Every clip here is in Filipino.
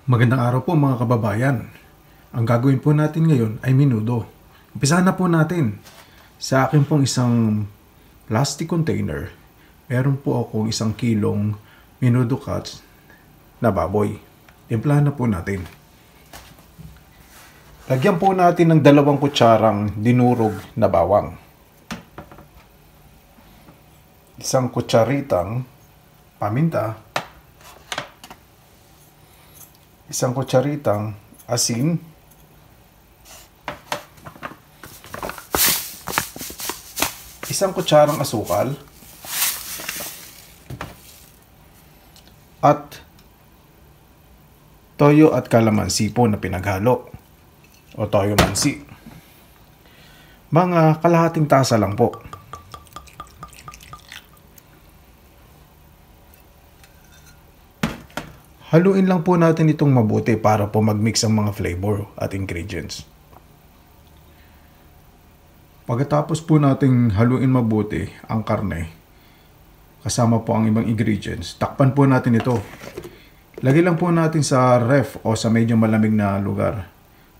Magandang araw po mga kababayan. Ang gagawin po natin ngayon ay menudo. Umpisahan na po natin. Sa akin pong isang plastic container, meron po akong 1 kilong menudo cuts na baboy. Timplahan na po natin. Lagyan po natin ng 2 kutsarang dinurog na bawang. 1 kutsaritang paminta. 1 kutsaritang asin. 1 kutsarang asukal. At toyo at kalamansi po na pinaghalo. O toyo mansi. Mga kalahating tasa lang po. Haluin lang po natin itong mabuti para po mag-mix ang mga flavor at ingredients. Pagkatapos po nating haluin mabuti ang karne, kasama po ang ibang ingredients, takpan po natin ito. Lagay lang po natin sa ref o sa medyo malamig na lugar.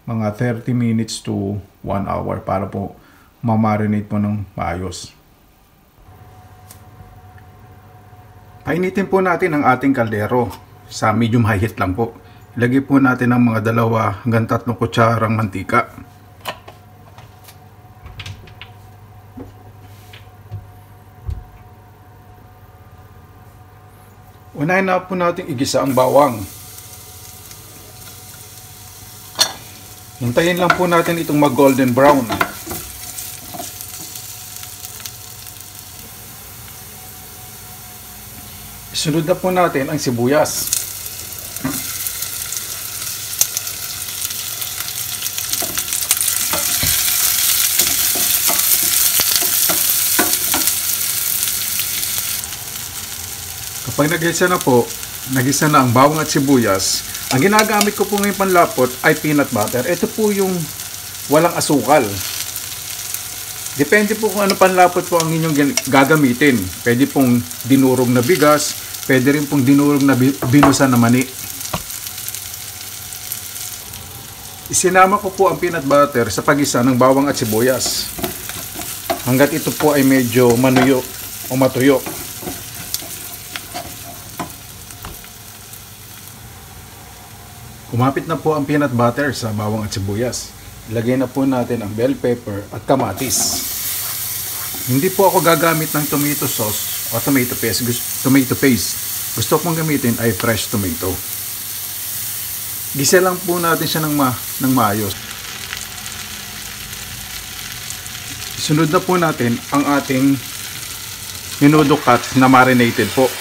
Mga 30 minutes to 1 hour para po ma-marinate po ng maayos. Painitin po natin ang ating kaldero. Sa medium high heat lang po. Ilagay po natin ang mga 2 hanggang 3 kutsarang mantika. Unahin na po natin igisa ang bawang. Hintayin lang po natin itong mag golden brown. Sunod na po natin ang sibuyas. Kapag nagisa na ang bawang at sibuyas, ang ginagamit ko po ngayong panlapot ay peanut butter. Ito po yung walang asukal. Depende po kung ano panlapot po ang inyong gagamitin. Pwede pong dinurog na bigas, pwede rin pong dinurog na binusan na mani. Isinama ko po ang peanut butter sa pagisa ng bawang at sibuyas. Hanggat ito po ay medyo manuyo o matuyo. Kumapit na po ang peanut butter sa bawang at sibuyas. Ilagay na po natin ang bell pepper at kamatis. Hindi po ako gagamit ng tomato sauce o tomato paste. Gusto kong gamitin ay fresh tomato. Gisa lang po natin siya ng maayos. Sunod na po natin ang ating menudo cut na marinated po.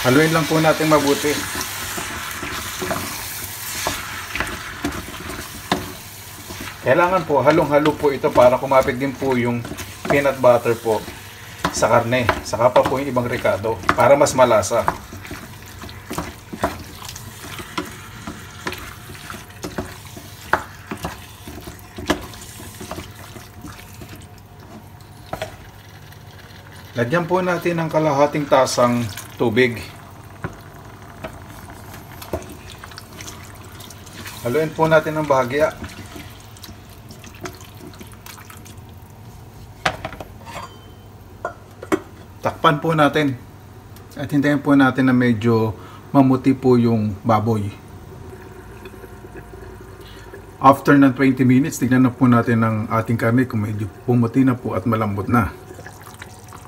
Haluin lang po natin mabuti. Kailangan po halong-halo po ito para kumapit din po yung peanut butter po sa karne. Saka pa po yung ibang ricado para mas malasa. Lagyan po natin ng kalahating tasang tubig. Haluin po natin ng bahagya. Takpan po natin at hintayin po natin na medyo mamuti po yung baboy. After ng 20 minutes, tignan na po natin ang ating karne kung medyo pumuti na po at malambot na.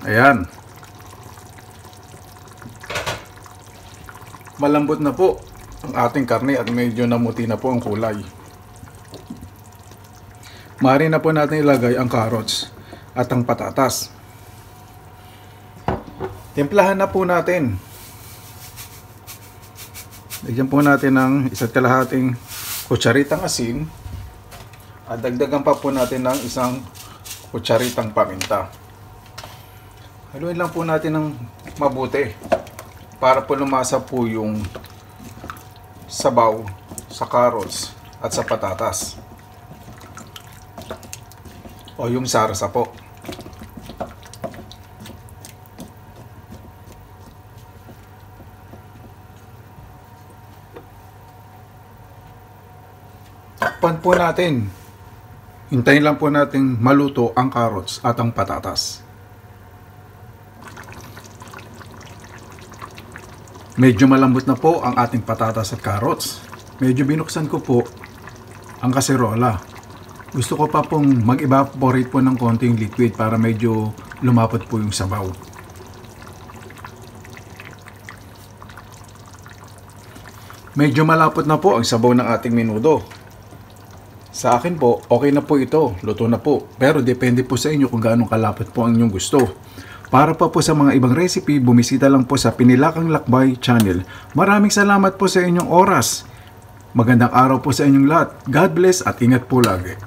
Ayan. Malambot na po ang ating karne at medyo namuti na po ang kulay. Maaari na po natin ilagay ang carrots at ang patatas. Timplahan na po natin. Lagyan po natin ng 1 kalahating kutsaritang asin at dagdagan pa po natin ng 1 kutsaritang paminta. Haluin lang po natin ng mabuti para po lumasa po yung sabaw sa carrots at sa patatas o yung sarsa po. Takpan po natin. Hintayin lang po natin maluto ang carrots at ang patatas. Medyo malambot na po ang ating patatas at carrots. Medyo binuksan ko po ang kaserola. Gusto ko pa pong mag-evaporate po ng konting liquid para medyo lumapot po yung sabaw. Medyo malapot na po ang sabaw ng ating menudo. Sa akin po, okay na po ito. Luto na po. Pero depende po sa inyo kung gaano kalapot po ang inyong gusto. Para pa po sa mga ibang recipe, bumisita lang po sa Pinilakang Lakbay channel. Maraming salamat po sa inyong oras. Magandang araw po sa inyong lahat. God bless at ingat po lagi.